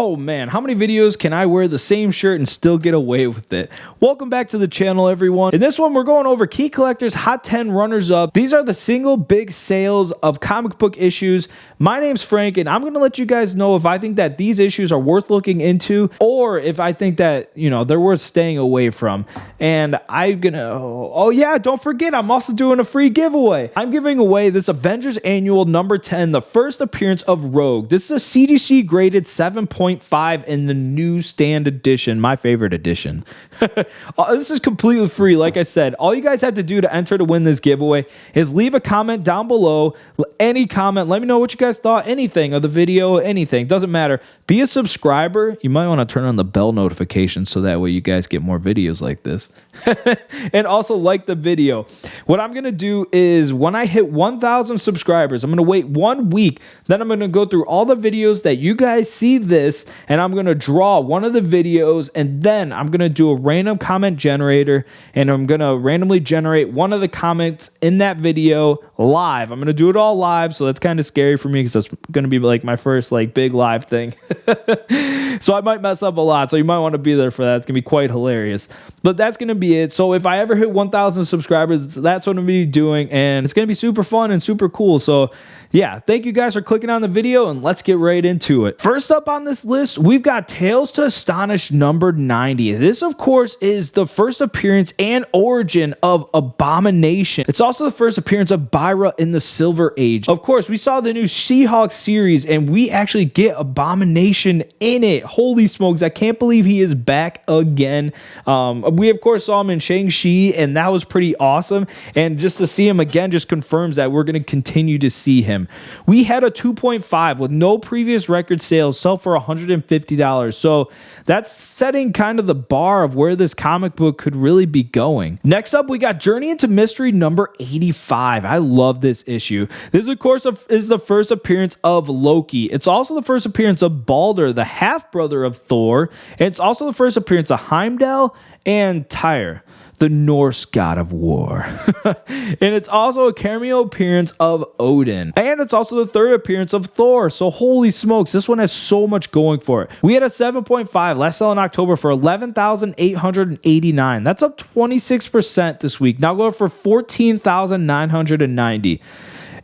Oh man, how many videos can I wear the same shirt and still get away with it? Welcome back to the channel, everyone. In this one, we're going over Key Collector's Hot 10 Runners-Up. These are the single big sales of comic book issues. My name's Frank, and I'm going to let you guys know if I think that these issues are worth looking into, or if I think that, you know, they're worth staying away from. And I'm going to, oh yeah, don't forget, I'm also doing a free giveaway. I'm giving away this Avengers Annual number 10, the first appearance of Rogue. This is a CGC graded 7.5 in the newsstand edition, my favorite edition. This is completely free. Like I said, all you guys have to do to enter to win this giveaway is leave a comment down below. Any comment, let me know what you guys thought, anything of the video, anything, doesn't matter. Be a subscriber. You might want to turn on the bell notification so that way you guys get more videos like this. And also like the video. What I'm going to do is when I hit 1,000 subscribers, I'm going to wait 1 week. Then I'm going to go through all the videos that you guys see this, and I'm going to draw one of the videos, and then I'm going to do a random comment generator, and I'm going to randomly generate one of the comments in that video live. I'm going to do it all live, so that's kind of scary for me because that's going to be like my first like big live thing. So I might mess up a lot, so you might want to be there for that. It's going to be quite hilarious. But that's going to be it. So if I ever hit 1,000 subscribers, that's what I'm going to be doing, and it's going to be super fun and super cool. So yeah, thank you guys for clicking on the video, and let's get right into it. First up on this list, we've got Tales to Astonish number 90. This, of course, is the first appearance and origin of Abomination. It's also the first appearance of Byra in the Silver Age. Of course, we saw the new She-Hulk series, and we actually get Abomination in it. Holy smokes, I can't believe he is back again. We, of course, saw him in Shang-Chi, and that was pretty awesome. And just to see him again just confirms that we're going to continue to see him. We had a 2.5 with no previous record sales, sell for $150. So that's setting kind of the bar of where this comic book could really be going. Next up, we got Journey into Mystery number 85. I love this issue. This, of course, is the first appearance of Loki. It's also the first appearance of Balder, the half-brother of Thor. And it's also the first appearance of Heimdall and Tyr, the Norse god of war. And it's also a cameo appearance of Odin. And it's also the third appearance of Thor. So holy smokes, this one has so much going for it. We had a 7.5 last sell in October for $11,889. That's up 26% this week. Now going for $14,990.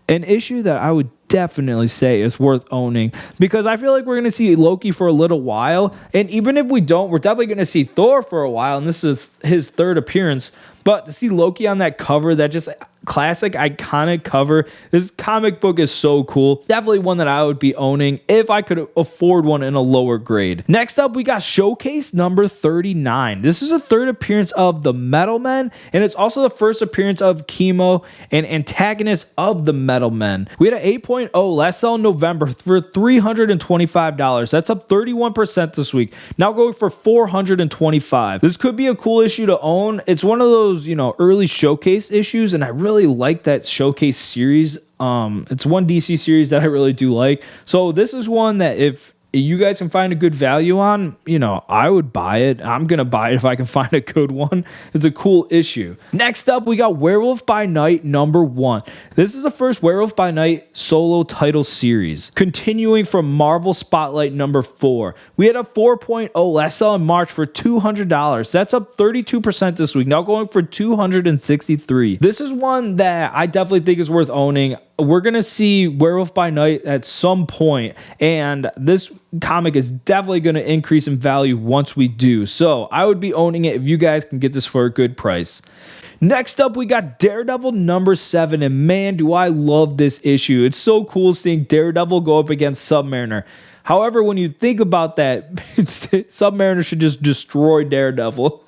An issue that I would definitely say is worth owning, because I feel like we're going to see Loki for a little while, and even if we don't, we're definitely going to see Thor for a while, and this is his third appearance. But to see Loki on that cover, that just classic, iconic cover, this comic book is so cool. Definitely one that I would be owning if I could afford one in a lower grade. Next up, we got Showcase number 39. This is a third appearance of the Metal Men, and it's also the first appearance of Chemo, an antagonist of the Metal Men. We had an 8.0 last sell in November for $325. That's up 31% this week. Now going for $425. This could be a cool issue to own. It's one of those, you know, early Showcase issues, and I really like that Showcase series. It's one DC series that I really do like. So this is one that if you guys can find a good value on, you know, I would buy it. I'm going to buy it if I can find a good one. It's a cool issue. Next up, we got Werewolf by Night number 1. This is the first Werewolf by Night solo title series, continuing from Marvel Spotlight number 4. We had a 4.0 last sell in March for $200. That's up 32% this week, now going for $263. This is one that I definitely think is worth owning. We're going to see Werewolf by Night at some point, and this comic is definitely going to increase in value once we do. So I would be owning it if you guys can get this for a good price. Next up, we got Daredevil number 7, and man, do I love this issue. It's so cool seeing Daredevil go up against Submariner. However, when you think about that, Submariner should just destroy Daredevil.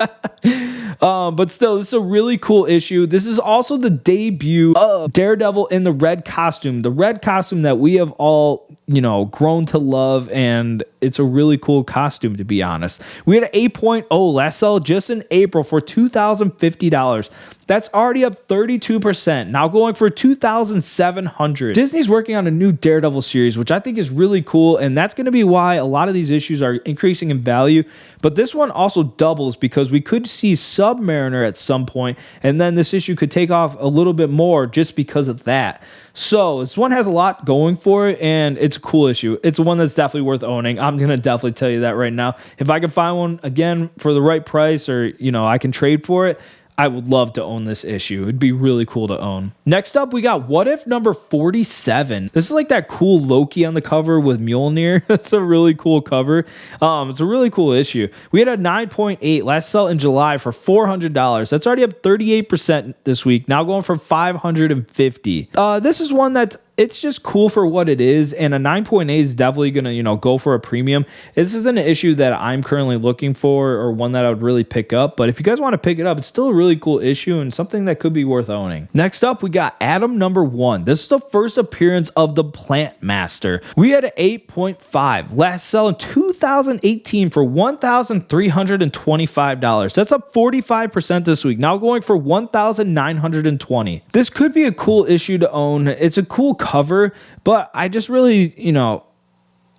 But still, this is a really cool issue. This is also the debut of Daredevil in the red costume. The red costume that we have all, you know, grown to love, and it's a really cool costume, to be honest. We had an 8.0 last sell just in April for $2,050. That's already up 32%, now going for $2,700. Disney's working on a new Daredevil series, which I think is really cool, and that's going to be why a lot of these issues are increasing in value. But this one also doubles because we could see some Submariner at some point, and then this issue could take off a little bit more just because of that. So this one has a lot going for it, and it's a cool issue. It's one that's definitely worth owning. I'm going to definitely tell you that right now. If I can find one, again, for the right price, or, you know, I can trade for it, I would love to own this issue. It'd be really cool to own. Next up, we got What If number 47. This is like that cool Loki on the cover with Mjolnir. That's a really cool cover. It's a really cool issue. We had a 9.8 last sell in July for $400. That's already up 38% this week. Now going for $550. This is one that's it's just cool for what it is, and a 9.8 is definitely going to, you know, go for a premium. This isn't an issue that I'm currently looking for or one that I would really pick up, but if you guys want to pick it up, it's still a really cool issue and something that could be worth owning. Next up, we got Adam number 1. This is the first appearance of the Plant Master. We had an 8.5. Last sell in 2018 for $1,325. That's up 45% this week. Now going for $1,920. This could be a cool issue to own. It's a cool cover, but I just really, you know,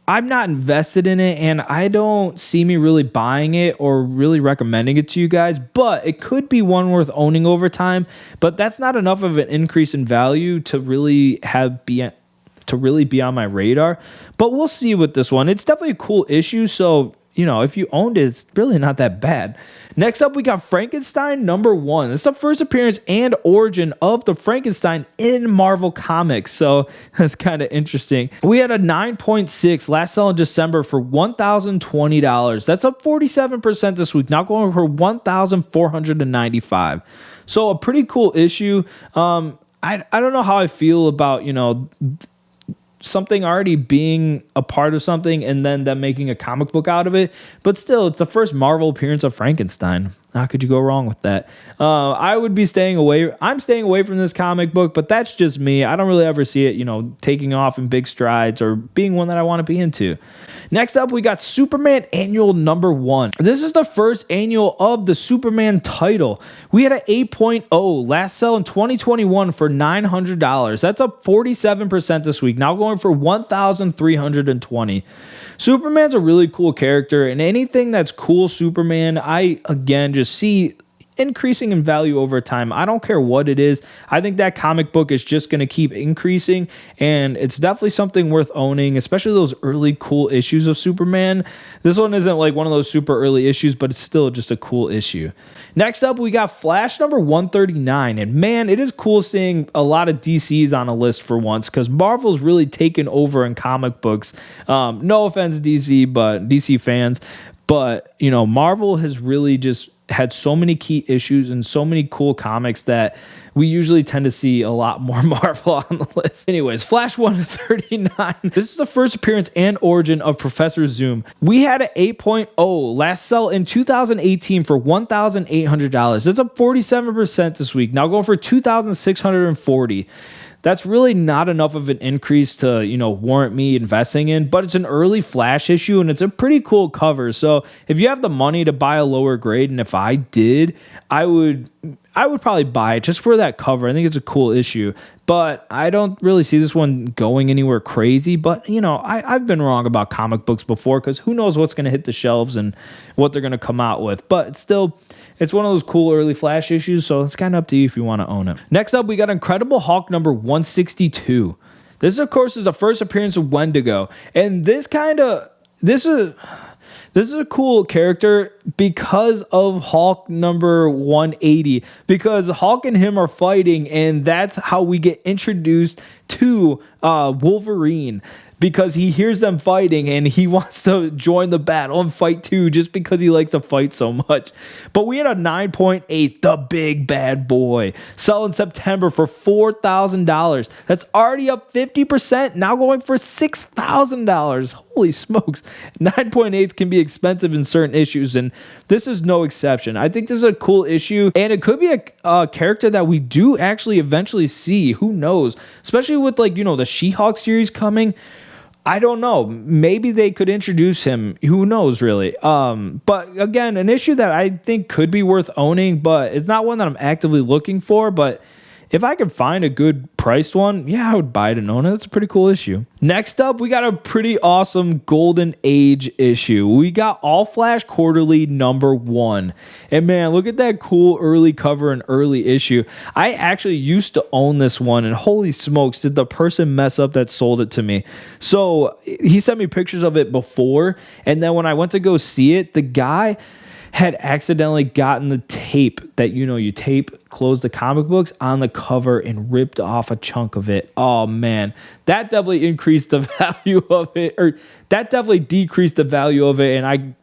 I'm not invested in it, and I don't see me really buying it or really recommending it to you guys, but it could be one worth owning over time, but that's not enough of an increase in value to really be on my radar. But we'll see with this one. It's definitely a cool issue, so you know, if you owned it, it's really not that bad. Next up, we got Frankenstein number 1. This is the first appearance and origin of the Frankenstein in Marvel Comics, so that's kind of interesting. We had a 9.6 last sell in December for $1,020. That's up 47% this week, now going for $1,495. So a pretty cool issue. I don't know how I feel about, you know, something already being a part of something and then them making a comic book out of it, but still, it's the first Marvel appearance of Frankenstein. How could you go wrong with that? I would be staying away. I'm staying away from this comic book, but that's just me. I don't really ever see it, you know, taking off in big strides or being one that I want to be into. Next up, we got Superman Annual number 1. This is the first annual of the Superman title. We had an 8.0 last sell in 2021 for $900. That's up 47% this week, now going for $1,320. Superman's a really cool character, and anything that's cool Superman, I again just see increasing in value over time. I don't care what it is. I think that comic book is just going to keep increasing, and it's definitely something worth owning, especially those early cool issues of Superman. This one isn't like one of those super early issues, but it's still just a cool issue. Next up, we got Flash number 139, and man, it is cool seeing a lot of DCs on a list for once, because Marvel's really taken over in comic books. No offense, DC, but DC fans, but you know, Marvel has really just had so many key issues and so many cool comics that we usually tend to see a lot more Marvel on the list. Anyways, Flash 139. This is the first appearance and origin of Professor Zoom. We had an 8.0 last sell in 2018 for $1,800. That's up 47% this week, now going for $2,640. That's really not enough of an increase to, you know, warrant me investing in, but it's an early Flash issue and it's a pretty cool cover. So if you have the money to buy a lower grade, and if I did, I would probably buy it just for that cover. I think it's a cool issue, but I don't really see this one going anywhere crazy. But, you know, I've been wrong about comic books before, because who knows what's going to hit the shelves and what they're going to come out with. But it's still, it's one of those cool early Flash issues, so it's kind of up to you if you want to own it. Next up, we got Incredible Hulk number 162. This, of course, is the first appearance of Wendigo, and this is a cool character because of Hulk number 180, because Hulk and him are fighting, and that's how we get introduced to Wolverine, because he hears them fighting and he wants to join the battle and fight too, just because he likes to fight so much. But we had a 9.8, the big bad boy, sell in September for $4,000. That's already up 50%, now going for $6,000. Holy smokes. 9.8s can be expensive in certain issues, and this is no exception. I think this is a cool issue, and it could be a character that we do actually eventually see. Who knows? Especially with, like, you know, the She-Hulk series coming. I don't know. Maybe they could introduce him. Who knows, really? But again, an issue that I think could be worth owning, but it's not one that I'm actively looking for. But if I could find a good priced one, yeah, I would buy it and own it. That's a pretty cool issue. Next up, we got a pretty awesome Golden Age issue. We got All Flash Quarterly #1. And man, look at that cool early cover and early issue. I actually used to own this one, and holy smokes, did the person mess up that sold it to me. So he sent me pictures of it before, and then when I went to go see it, the guy had accidentally gotten the tape that, you tape close the comic books on the cover and ripped off a chunk of it. Oh man, that definitely increased the value of it, or that definitely decreased the value of it, and I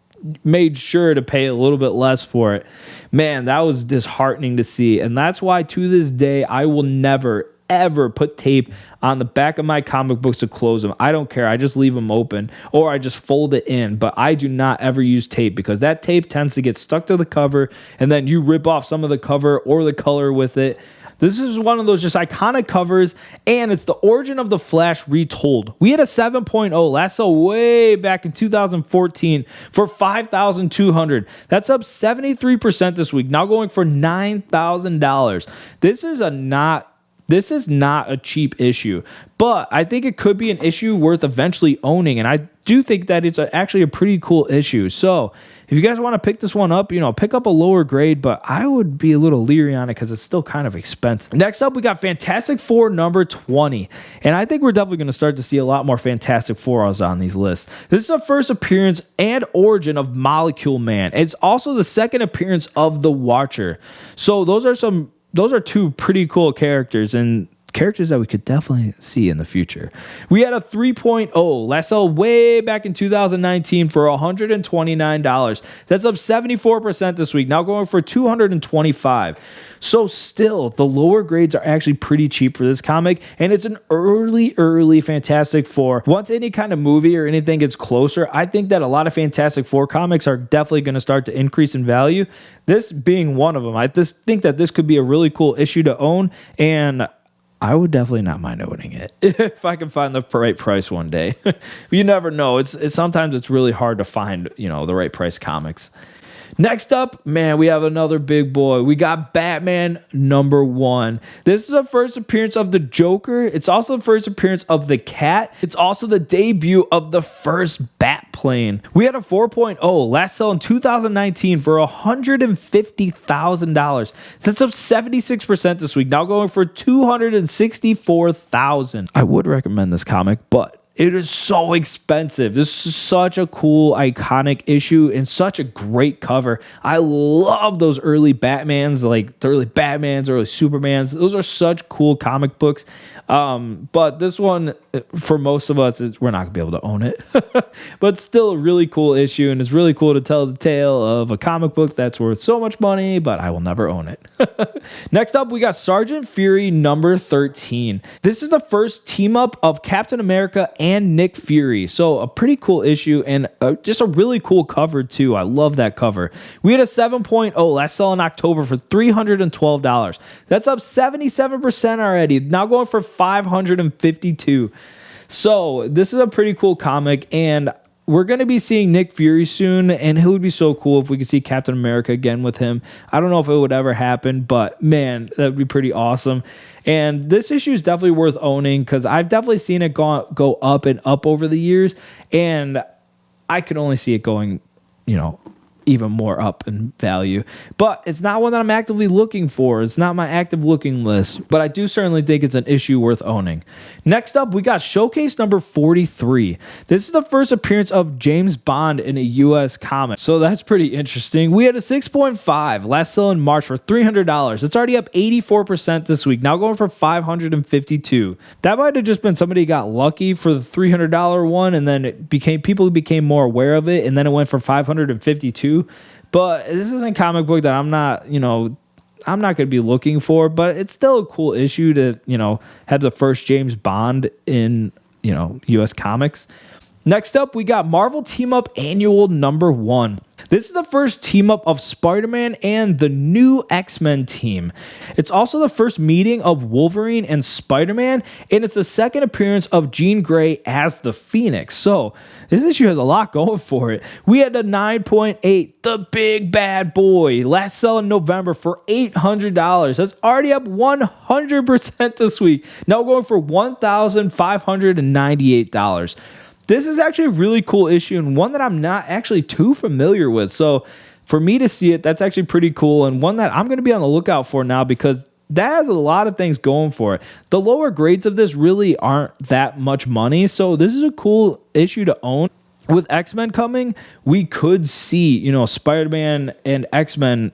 made sure to pay a little bit less for it. Man, that was disheartening to see, and that's why to this day I will never ever put tape on the back of my comic books to close them. I don't care. I just leave them open, or I just fold it in, but I do not ever use tape because that tape tends to get stuck to the cover, and then you rip off some of the cover or the color with it. This is one of those just iconic covers, and it's the origin of the Flash retold. We had a 7.0 last sale way back in 2014 for $5,200. That's up 73% this week, now going for $9,000. This is not a cheap issue, but I think it could be an issue worth eventually owning, and I do think that it's actually a pretty cool issue. So if you guys want to pick this one up, pick up a lower grade, but I would be a little leery on it because it's still kind of expensive. Next up, we got Fantastic Four #20, and I think we're definitely going to start to see a lot more Fantastic Fours on these lists. This is the first appearance and origin of Molecule Man. It's also the second appearance of the Watcher. So those are two pretty cool characters, and characters that we could definitely see in the future. We had a 3.0 last sale way back in 2019 for $129. That's up 74% this week, now going for $225. So still, the lower grades are actually pretty cheap for this comic, and it's an early Fantastic Four. Once any kind of movie or anything gets closer, I think that a lot of Fantastic Four comics are definitely going to start to increase in value, this being one of them. I just think that this could be a really cool issue to own, and I would definitely not mind owning it if I can find the right price one day. You never know. Sometimes it's really hard to find, the right price comics. Next up, man, we have another big boy. We got Batman #1. This is the first appearance of the Joker. It's also the first appearance of the Cat. It's also the debut of the first Batplane. We had a 4.0 last sale in 2019 for $150,000. That's up 76% this week, now going for $264,000. I would recommend this comic, but it is so expensive. This is such a cool, iconic issue and such a great cover. I love those early Batmans, like the early Batmans, early Supermans. Those are such cool comic books. But this one, for most of us, we're not going to be able to own it. But still a really cool issue, and it's really cool to tell the tale of a comic book that's worth so much money, but I will never own it. Next up, we got Sgt Fury #13. This is the first team up of Captain America and Nick Fury. So a pretty cool issue, and just a really cool cover too. I love that cover. We had a 7.0 last sale in October for $312. That's up 77% already, now going for $552. So this is a pretty cool comic, and we're going to be seeing Nick Fury soon, and it would be so cool if we could see Captain America again with him. I don't know if it would ever happen, but man, that would be pretty awesome. And this issue is definitely worth owning because I've definitely seen it go up and up over the years, and I could only see it going, even more up in value. But it's not one that I'm actively looking for. It's not my active looking list, but I do certainly think it's an issue worth owning. Next up, we got Showcase #43. This is the first appearance of James Bond in a U.S. comic, so that's pretty interesting. We had a 6.5 last sale in March for $300. It's already up 84% this week, now going for $552. That might have just been somebody got lucky for the $300 one, and then people became more aware of it, and then it went for $552. But this isn't a comic book that I'm not going to be looking for, but it's still a cool issue to, have the first James Bond in, U.S. comics. Next up, we got Marvel Team Up Annual #1. This is the first team up of Spider-Man and the new X-Men team. It's also the first meeting of Wolverine and Spider-Man, and it's the second appearance of Jean Grey as the Phoenix. So this issue has a lot going for it. We had a 9.8, the big bad boy, last sell in November for $800. That's already up 100% this week. Now going for $1,598. This is actually a really cool issue and one that I'm not actually too familiar with. So for me to see it, that's actually pretty cool and one that I'm going to be on the lookout for now because that has a lot of things going for it. The lower grades of this really aren't that much money. So this is a cool issue to own. With X-Men coming, we could see, you know, Spider-Man and X-Men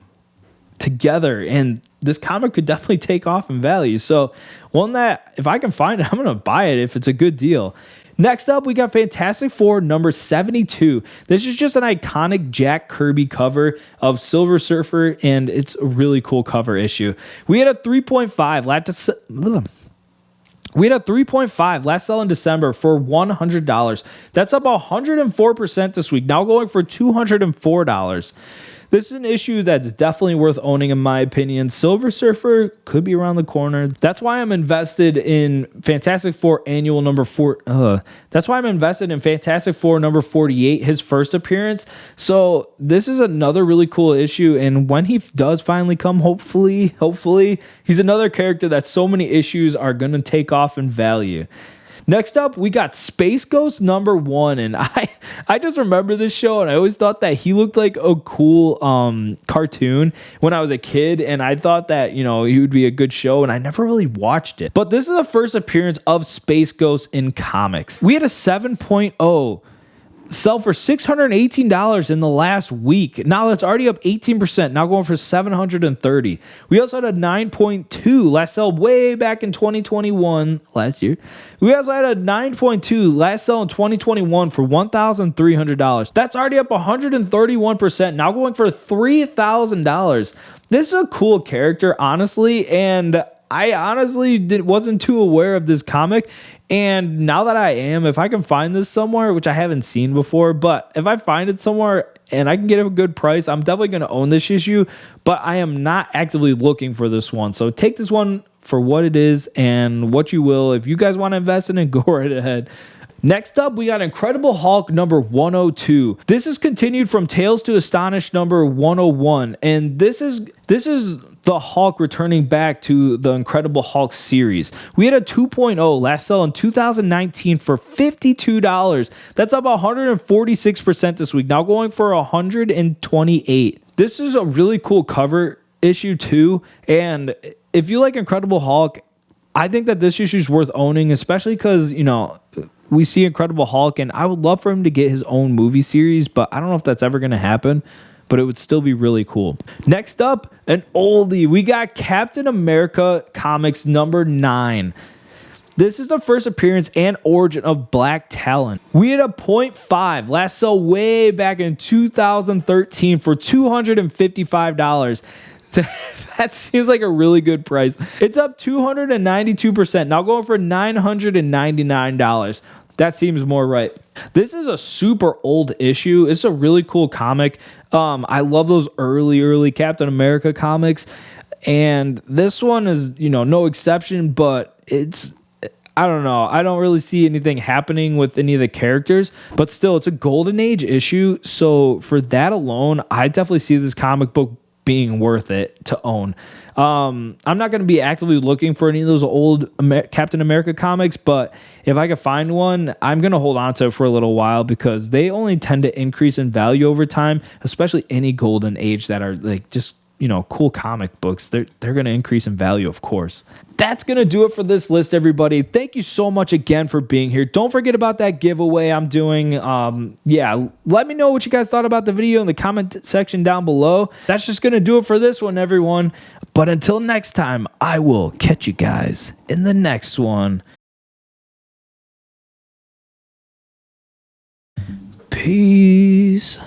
together, and this comic could definitely take off in value. So one that if I can find it, I'm going to buy it if it's a good deal. Next up, we got Fantastic Four number 72. This is just an iconic Jack Kirby cover of Silver Surfer, and it's a really cool cover issue. We had a 3.5 last sell in December for $100. That's up 104% this week, now going for $204. This is an issue that's definitely worth owning in my opinion. Silver Surfer could be around the corner. That's why I'm invested in Fantastic Four annual number 4. That's why I'm invested in Fantastic Four number 48, his first appearance. So this is another really cool issue. And when he does finally come, hopefully, he's another character that so many issues are going to take off in value. Next up, we got Space Ghost number 1, and I just remember this show, and I always thought that he looked like a cool cartoon when I was a kid, and I thought that, you know, he would be a good show, and I never really watched it. But this is the first appearance of Space Ghost in comics. We had a 7.0 sell for $618 in the last week. Now that's already up 18%, now going for $730. We also had a 9.2 last sell way back in 2021, last year. We also had a 9.2 last sell in 2021 for $1,300. That's already up 131%, now going for $3,000. This is a cool character, honestly, and I honestly wasn't too aware of this comic. And now that I am, if I can find this somewhere, which I haven't seen before, but if I find it somewhere and I can get it a good price, I'm definitely going to own this issue, but I am not actively looking for this one. So take this one for what it is and what you will. If you guys want to invest in it, go right ahead. Next up, we got Incredible Hulk number 102. This is continued from Tales to Astonish number 101, and this is the Hulk returning back to the Incredible Hulk series. We had a 2.0 last sell in 2019 for $52. That's up 146% this week, now going for $128. This is a really cool cover issue too, and if you like Incredible Hulk, I think that this issue is worth owning, especially because, you know, we see Incredible Hulk, and I would love for him to get his own movie series, but I don't know if that's ever going to happen, but it would still be really cool. Next up, an oldie. We got Captain America Comics number 9. This is the first appearance and origin of Black Talon. We had a 0.5 last sell way back in 2013 for $255. That seems like a really good price. It's up 292%, now going for $999. That seems more right. This is a super old issue. It's a really cool comic. I love those early Captain America comics. And this one is, you know, no exception, but it's, I don't know. I don't really see anything happening with any of the characters, but still, it's a golden age issue. So for that alone, I definitely see this comic book being worth it to own. I'm not going to be actively looking for any of those old Captain America comics, but if I could find one, I'm going to hold on to it for a little while because they only tend to increase in value over time, especially any golden age that are like just, you know, cool comic books. They're going to increase in value, of course. That's going to do it for this list, everybody. Thank you so much again for being here. Don't forget about that giveaway I'm doing. Yeah, let me know what you guys thought about the video in the comment section down below. That's just going to do it for this one, everyone. But until next time, I will catch you guys in the next one. Peace.